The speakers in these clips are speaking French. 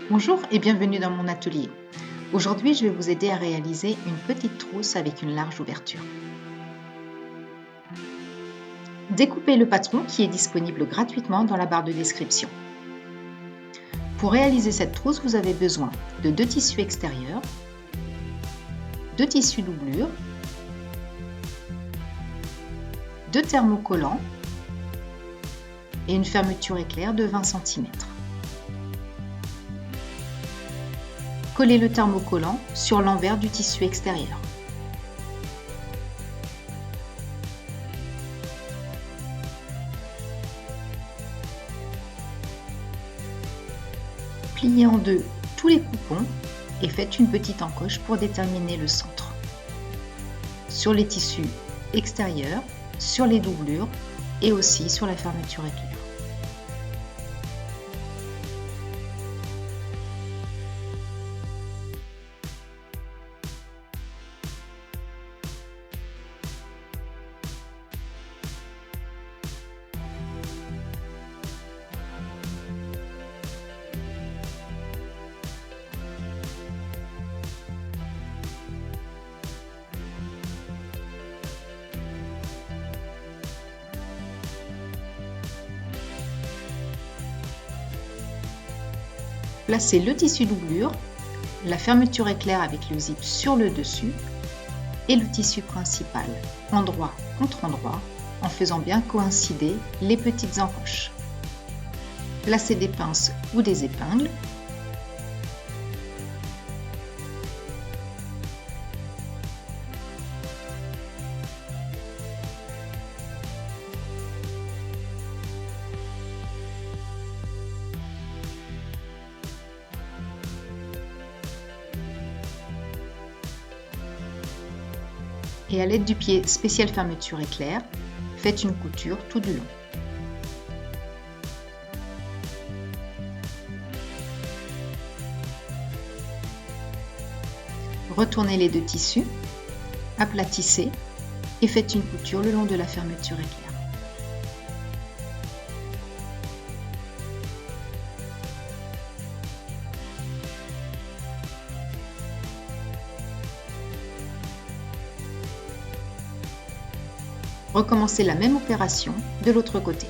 Bonjour et bienvenue dans mon atelier. Aujourd'hui, je vais vous aider à réaliser une petite trousse avec une large ouverture. Découpez le patron qui est disponible gratuitement dans la barre de description. Pour réaliser cette trousse, vous avez besoin de 2 tissus extérieurs, 2 tissus doublure, 2 thermocollants et une fermeture éclair de 20 cm. Collez le thermocollant sur l'envers du tissu extérieur. Pliez en deux tous les coupons et faites une petite encoche pour déterminer le centre. Sur les tissus extérieurs, sur les doublures et aussi sur la fermeture éclair. Placez le tissu doublure, la fermeture éclair avec le zip sur le dessus et le tissu principal endroit contre endroit en faisant bien coïncider les petites encoches. Placez des pinces ou des épingles. Et à l'aide du pied spécial fermeture éclair, faites une couture tout du long. Retournez les deux tissus, aplatissez et faites une couture le long de la fermeture éclair. Recommencez la même opération de l'autre côté.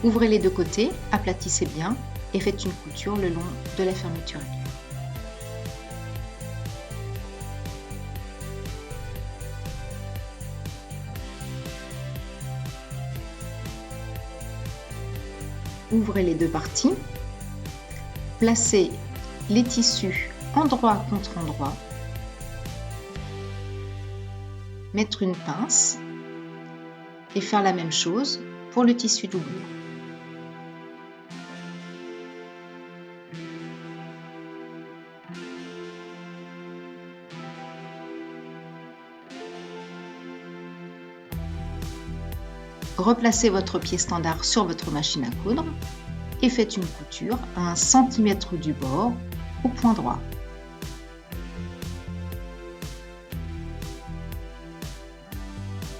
Ouvrez les deux côtés, aplatissez bien et faites une couture le long de la fermeture éclair. Ouvrez les deux parties, placez les tissus endroit contre endroit, mettre une pince et faire la même chose pour le tissu doublure. Replacez votre pied standard sur votre machine à coudre et faites une couture à 1 cm du bord au point droit.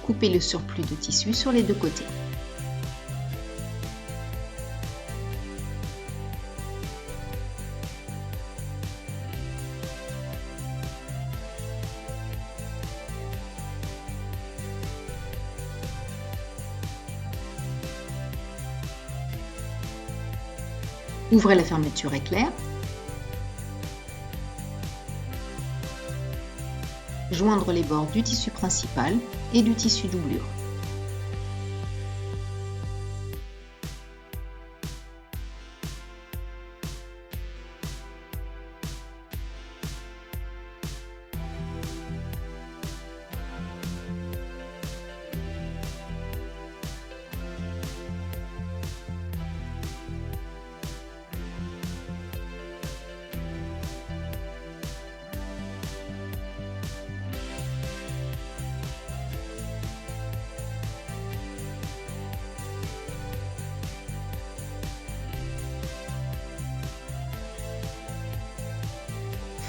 Coupez le surplus de tissu sur les deux côtés. Ouvrez la fermeture éclair. Joindre les bords du tissu principal et du tissu doublure.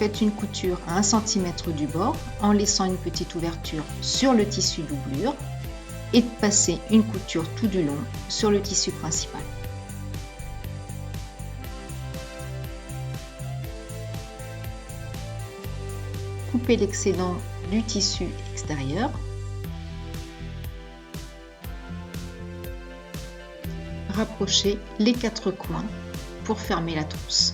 faites une couture à 1 cm du bord en laissant une petite ouverture sur le tissu doublure et passez une couture tout du long sur le tissu principal. Coupez l'excédent du tissu extérieur. Rapprochez les 4 coins pour fermer la trousse.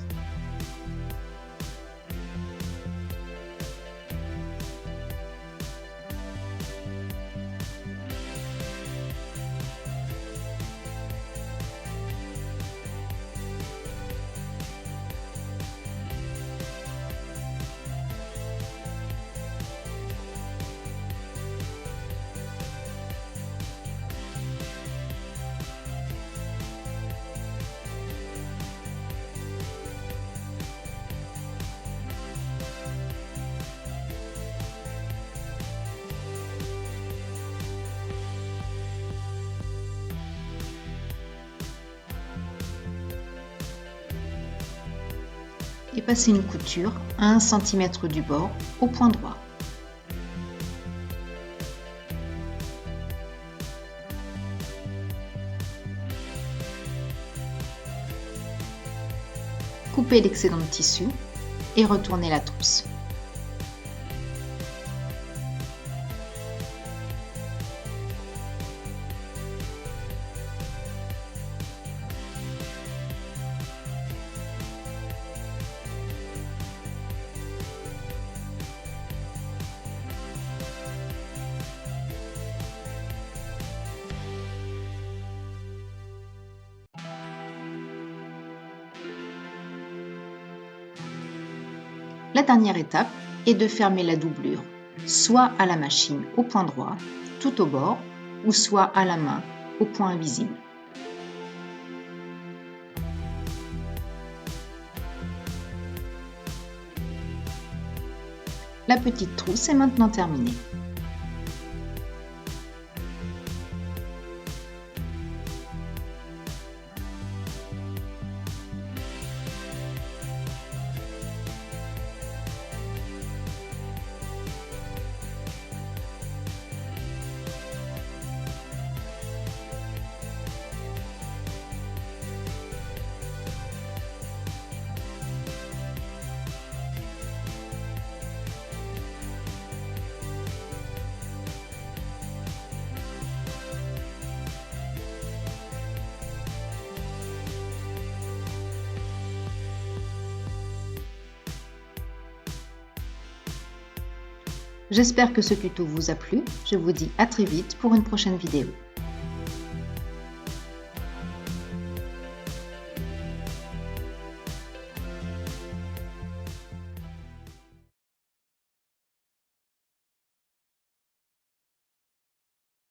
Et passez une couture à 1 cm du bord au point droit. Coupez l'excédent de tissu et retournez la trousse. La dernière étape est de fermer la doublure, soit à la machine au point droit, tout au bord, ou soit à la main au point invisible. La petite trousse est maintenant terminée. J'espère que ce tuto vous a plu. Je vous dis à très vite pour une prochaine vidéo.